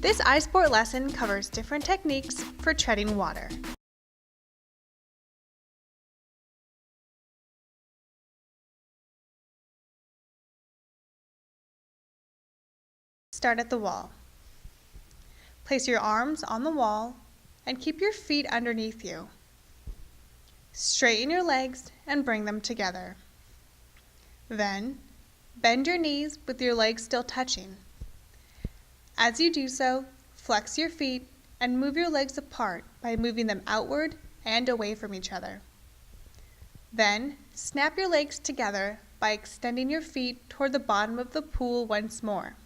This iSport lesson covers different techniques for treading water. Start at the wall. Place your arms on the wall and keep your feet underneath you. Straighten your legs and bring them together. Then, bend your knees with your legs still touching. As you do so, flex your feet and move your legs apart by moving them outward and away from each other. Then, snap your legs together by extending your feet toward the bottom of the pool once more.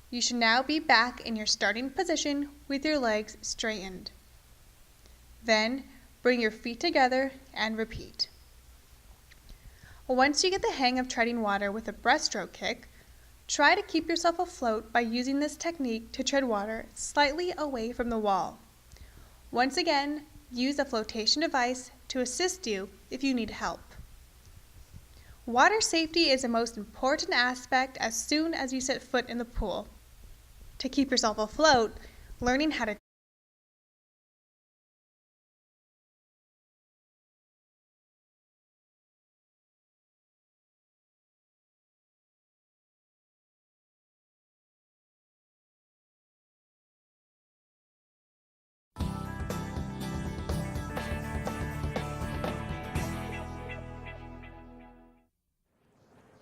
You should now be back in your starting position with your legs straightened. Then, bring your feet together and repeat. Once you get the hang of treading water with a breaststroke kick, try to keep yourself afloat by using this technique to tread water slightly away from the wall. Once again, use a flotation device to assist you if you need help. Water safety is the most important aspect as soon as you set foot in the pool. To keep yourself afloat, learning how to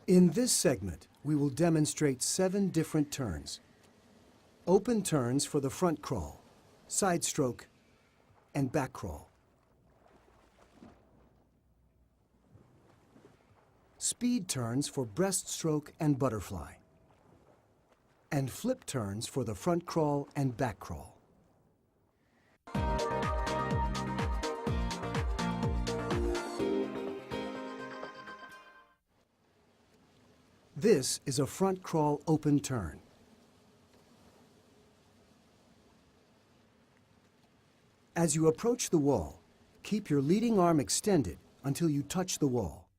In this segment, we will demonstrate 7 different turns. Open turns for the front crawl, side stroke, and back crawl. Speed turns for breaststroke and butterfly. And flip turns for the front crawl and back crawl. This is a front crawl open turn. As you approach the wall, keep your leading arm extended until you touch the wall.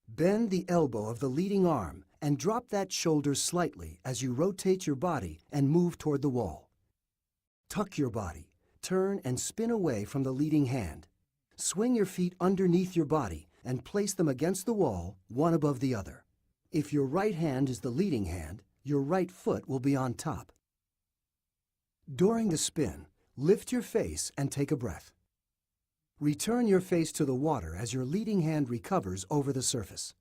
Bend the elbow of the leading arm and drop that shoulder slightly as you rotate your body and move toward the wall. Tuck your body, turn and spin away from the leading hand. Swing your feet underneath your body and place them against the wall, one above the other. If your right hand is the leading hand, your right foot will be on top. During the spin, lift your face and take a breath. Return your face to the water as your leading hand recovers over the surface.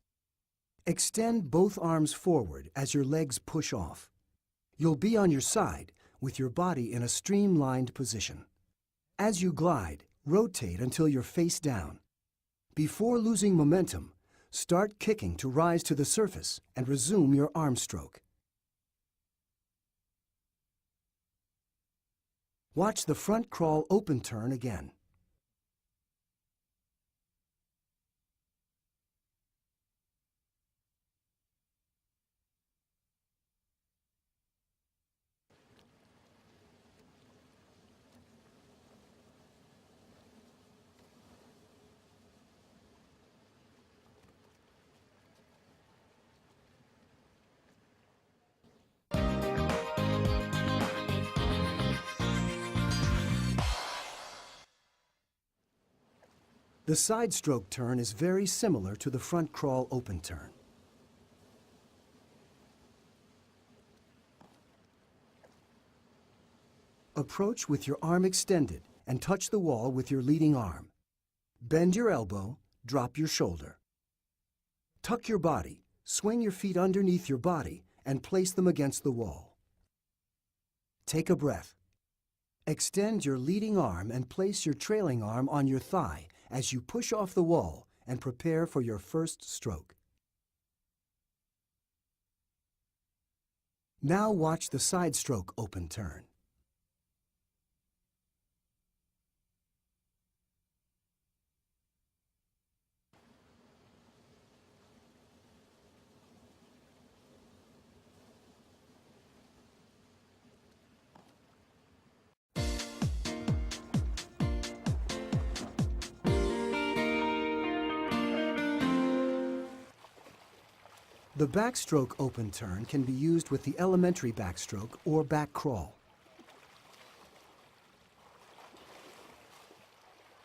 Extend both arms forward as your legs push off. You'll be on your side with your body in a streamlined position. As you glide, rotate until you're face down. Before losing momentum, start kicking to rise to the surface and resume your arm stroke. Watch the front crawl open turn again. The side stroke turn is very similar to the front crawl open turn. Approach with your arm extended and touch the wall with your leading arm. Bend your elbow, drop your shoulder. Tuck your body, swing your feet underneath your body and place them against the wall. Take a breath. Extend your leading arm and place your trailing arm on your thigh as you push off the wall and prepare for your first stroke. Now watch the side stroke open turn. The backstroke open turn can be used with the elementary backstroke or back crawl.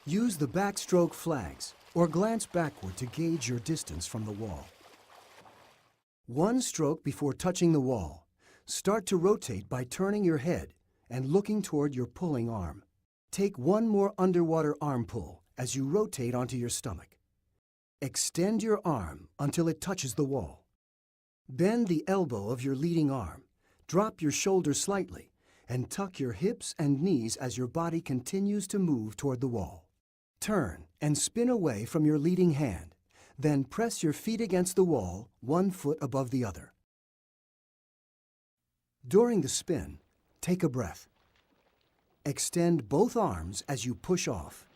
Use the backstroke flags or glance backward to gauge your distance from the wall. One stroke before touching the wall. Start to rotate by turning your head and looking toward your pulling arm. Take one more underwater arm pull as you rotate onto your stomach. Extend your arm until it touches the wall. Bend the elbow of your leading arm. Drop your shoulder slightly and tuck your hips and knees as your body continues to move toward the wall. Turn and spin away from your leading hand. Then press your feet against the wall, 1 foot above the other. During the spin, take a breath. Extend both arms as you push off.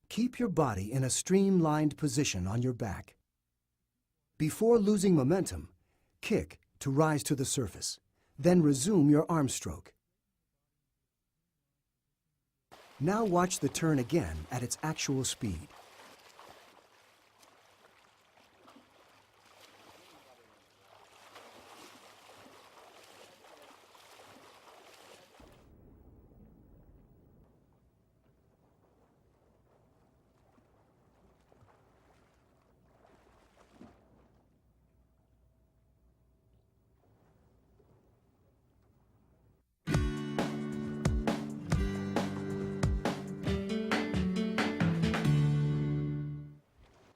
Keep your body in a streamlined position on your back. Before losing momentum, kick to rise to the surface. Then resume your arm stroke. Now watch the turn again at its actual speed.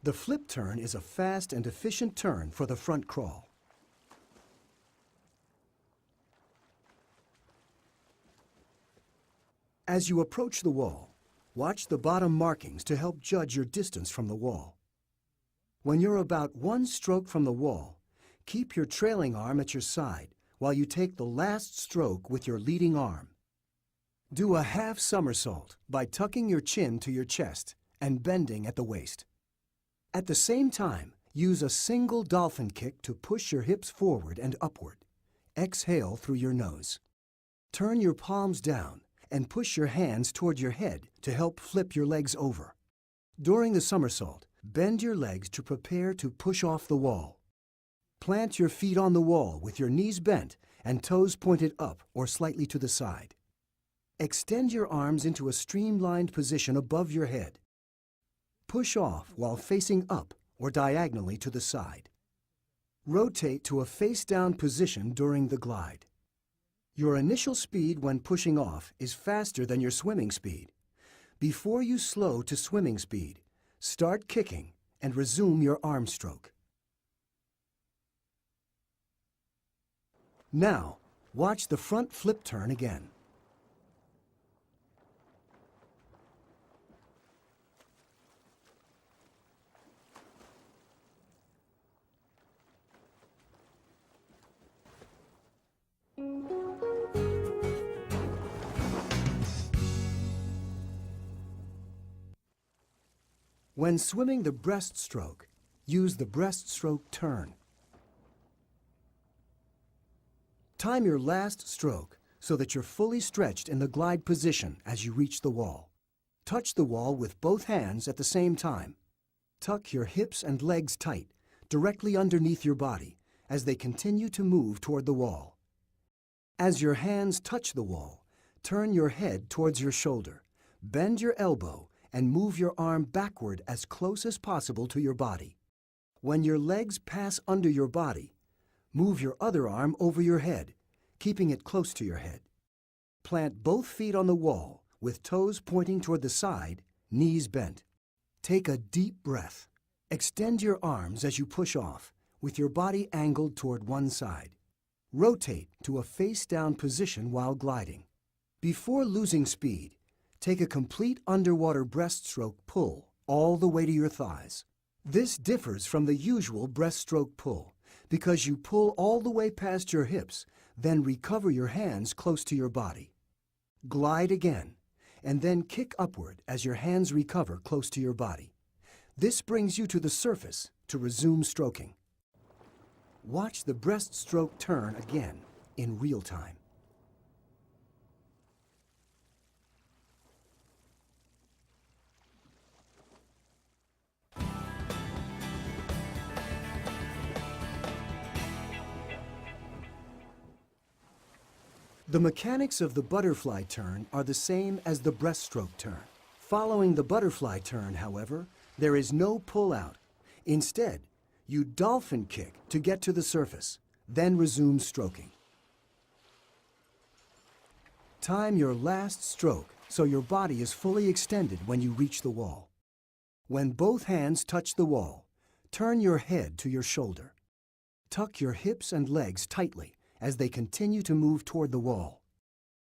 The flip turn is a fast and efficient turn for the front crawl. As you approach the wall, watch the bottom markings to help judge your distance from the wall. When you're about 1 stroke from the wall, keep your trailing arm at your side while you take the last stroke with your leading arm. Do a half somersault by tucking your chin to your chest and bending at the waist. At the same time, use a single dolphin kick to push your hips forward and upward. Exhale through your nose. Turn your palms down and push your hands toward your head to help flip your legs over. During the somersault, bend your legs to prepare to push off the wall. Plant your feet on the wall with your knees bent and toes pointed up or slightly to the side. Extend your arms into a streamlined position above your head. Push off while facing up or diagonally to the side. Rotate to a face-down position during the glide. Your initial speed when pushing off is faster than your swimming speed. Before you slow to swimming speed, start kicking and resume your arm stroke. Now, watch the front flip turn again. When swimming the breaststroke, use the breaststroke turn. Time your last stroke so that you're fully stretched in the glide position as you reach the wall. Touch the wall with both hands at the same time. Tuck your hips and legs tight, directly underneath your body, as they continue to move toward the wall. As your hands touch the wall, turn your head towards your shoulder, bend your elbow, and move your arm backward as close as possible to your body. When your legs pass under your body, move your other arm over your head, keeping it close to your head. Plant both feet on the wall with toes pointing toward the side, knees bent. Take a deep breath. Extend your arms as you push off, with your body angled toward one side. Rotate to a face-down position while gliding. Before losing speed, take a complete underwater breaststroke pull all the way to your thighs. This differs from the usual breaststroke pull because you pull all the way past your hips, then recover your hands close to your body. Glide again, and then kick upward as your hands recover close to your body. This brings you to the surface to resume stroking. Watch the breaststroke turn again in real time. The mechanics of the butterfly turn are the same as the breaststroke turn. Following the butterfly turn, however, there is no pull out. Instead, you dolphin kick to get to the surface, then resume stroking. Time your last stroke so your body is fully extended when you reach the wall. When both hands touch the wall, turn your head to your shoulder. Tuck your hips and legs tightly as they continue to move toward the wall.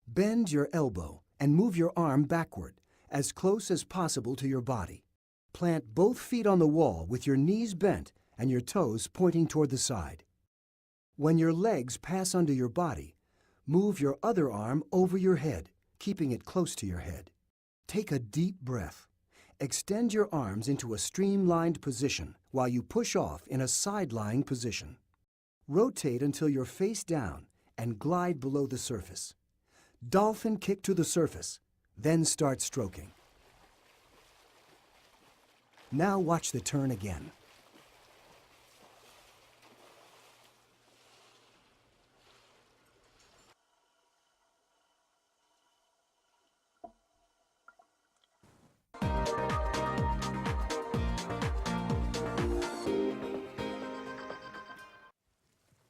Bend your elbow and move your arm backward, as close as possible to your body. Plant both feet on the wall with your knees bent and your toes pointing toward the side. When your legs pass under your body, move your other arm over your head, keeping it close to your head. Take a deep breath. Extend your arms into a streamlined position while you push off in a side-lying position. Rotate until you're face down and glide below the surface. Dolphin kick to the surface, then start stroking. Now watch the turn again.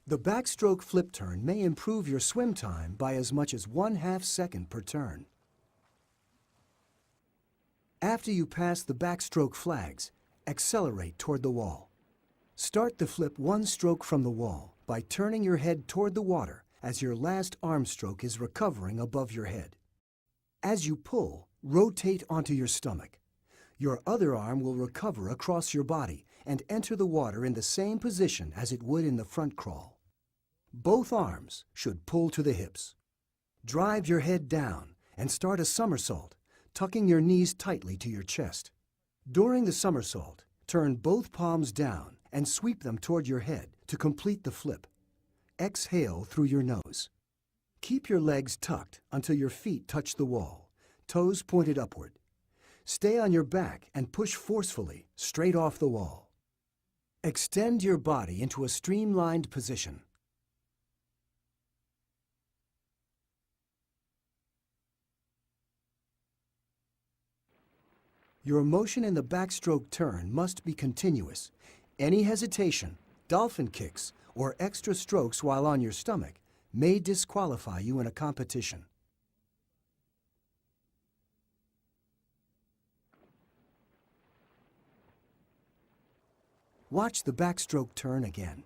The backstroke flip turn may improve your swim time by as much as 1/2 second per turn. After you pass the backstroke flags, accelerate toward the wall. Start the flip one stroke from the wall by turning your head toward the water as your last arm stroke is recovering above your head. As you pull, rotate onto your stomach. Your other arm will recover across your body and enter the water in the same position as it would in the front crawl. Both arms should pull to the hips. Drive your head down and start a somersault, tucking your knees tightly to your chest. During the somersault, turn both palms down and sweep them toward your head to complete the flip. Exhale through your nose. Keep your legs tucked until your feet touch the wall, toes pointed upward. Stay on your back and push forcefully straight off the wall. Extend your body into a streamlined position. Your motion in the backstroke turn must be continuous. Any hesitation, dolphin kicks, or extra strokes while on your stomach may disqualify you in a competition. Watch the backstroke turn again.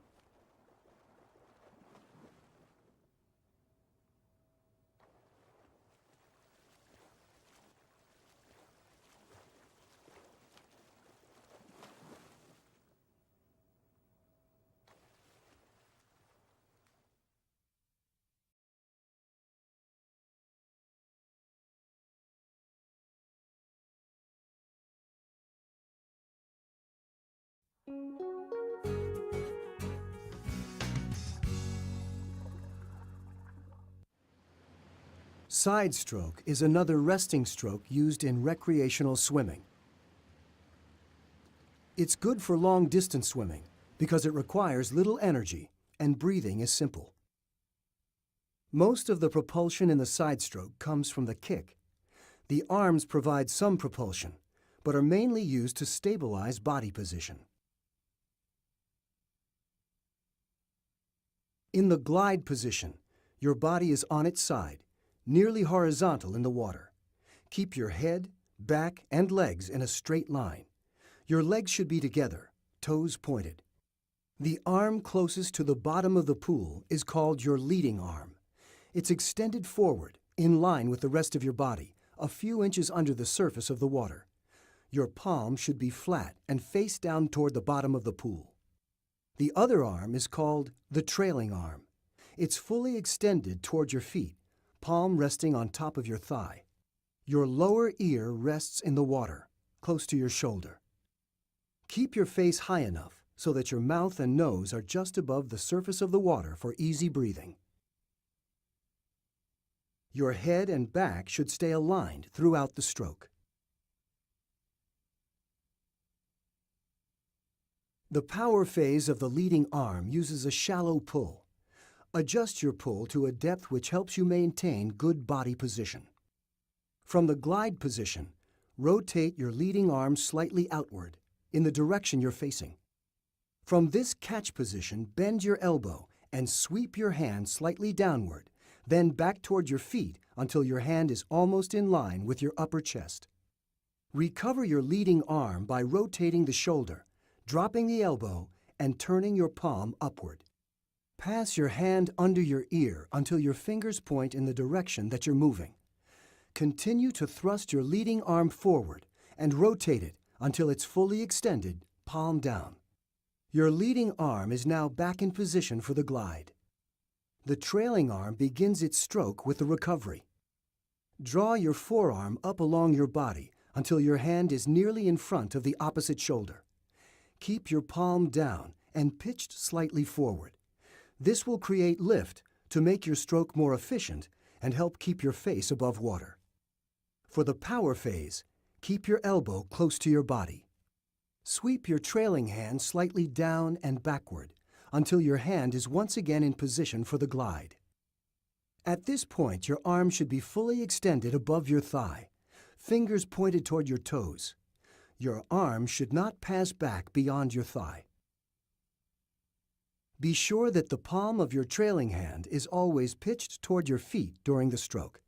Side stroke is another resting stroke used in recreational swimming. It's good for long-distance swimming because it requires little energy and breathing is simple. Most of the propulsion in the side stroke comes from the kick. The arms provide some propulsion, but are mainly used to stabilize body position. In the glide position, your body is on its side, nearly horizontal in the water. Keep your head, back, and legs in a straight line. Your legs should be together, toes pointed. The arm closest to the bottom of the pool is called your leading arm. It's extended forward, in line with the rest of your body, a few inches under the surface of the water. Your palm should be flat and face down toward the bottom of the pool. The other arm is called the trailing arm. It's fully extended toward your feet, palm resting on top of your thigh. Your lower ear rests in the water, close to your shoulder. Keep your face high enough so that your mouth and nose are just above the surface of the water for easy breathing. Your head and back should stay aligned throughout the stroke. The power phase of the leading arm uses a shallow pull. Adjust your pull to a depth which helps you maintain good body position. From the glide position, rotate your leading arm slightly outward, in the direction you're facing. From this catch position, bend your elbow and sweep your hand slightly downward, then back toward your feet until your hand is almost in line with your upper chest. Recover your leading arm by rotating the shoulder, dropping the elbow, and turning your palm upward. Pass your hand under your ear until your fingers point in the direction that you're moving. Continue to thrust your leading arm forward and rotate it until it's fully extended, palm down. Your leading arm is now back in position for the glide. The trailing arm begins its stroke with the recovery. Draw your forearm up along your body until your hand is nearly in front of the opposite shoulder. Keep your palm down and pitched slightly forward. This will create lift to make your stroke more efficient and help keep your face above water. For the power phase, keep your elbow close to your body. Sweep your trailing hand slightly down and backward until your hand is once again in position for the glide. At this point, your arm should be fully extended above your thigh, fingers pointed toward your toes. Your arm should not pass back beyond your thigh. Be sure that the palm of your trailing hand is always pitched toward your feet during the stroke.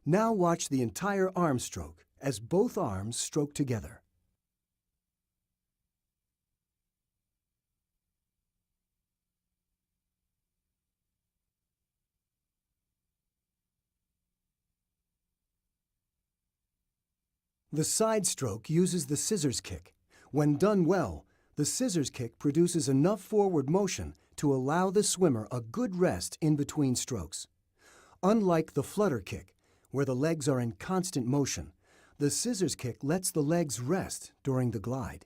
Now watch the entire arm stroke as both arms stroke together. The side stroke uses the scissors kick. When done well, the scissors kick produces enough forward motion to allow the swimmer a good rest in between strokes. Unlike the flutter kick, where the legs are in constant motion, the scissors kick lets the legs rest during the glide.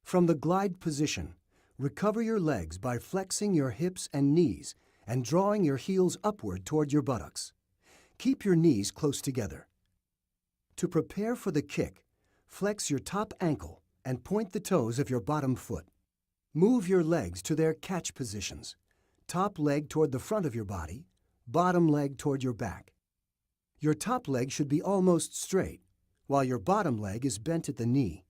From the glide position, recover your legs by flexing your hips and knees and drawing your heels upward toward your buttocks. Keep your knees close together. To prepare for the kick, flex your top ankle and point the toes of your bottom foot. Move your legs to their catch positions. Top leg toward the front of your body, bottom leg toward your back. Your top leg should be almost straight, while your bottom leg is bent at the knee.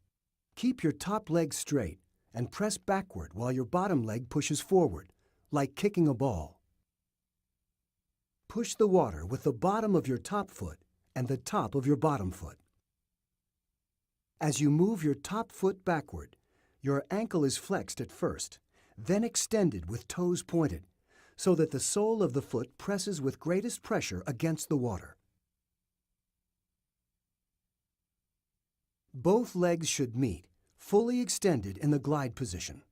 Keep your top leg straight and press backward while your bottom leg pushes forward, like kicking a ball. Push the water with the bottom of your top foot and the top of your bottom foot. As you move your top foot backward, your ankle is flexed at first, then extended with toes pointed, so that the sole of the foot presses with greatest pressure against the water. Both legs should meet, fully extended in the glide position.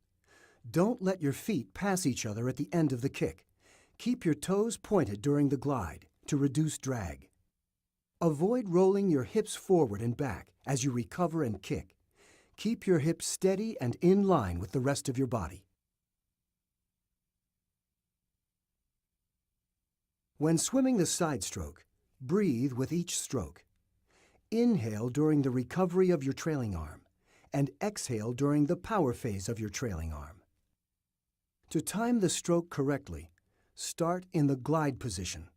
Don't let your feet pass each other at the end of the kick. Keep your toes pointed during the glide to reduce drag. Avoid rolling your hips forward and back as you recover and kick. Keep your hips steady and in line with the rest of your body. When swimming the side stroke, breathe with each stroke. Inhale during the recovery of your trailing arm and exhale during the power phase of your trailing arm. To time the stroke correctly, start in the glide position.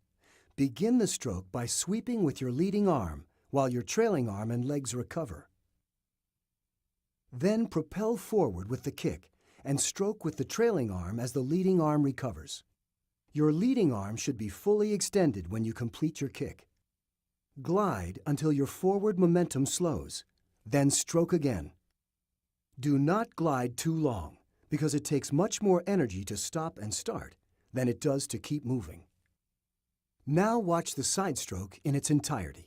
Begin the stroke by sweeping with your leading arm while your trailing arm and legs recover. Then propel forward with the kick and stroke with the trailing arm as the leading arm recovers. Your leading arm should be fully extended when you complete your kick. Glide until your forward momentum slows, then stroke again. Do not glide too long because it takes much more energy to stop and start than it does to keep moving. Now watch the side stroke in its entirety.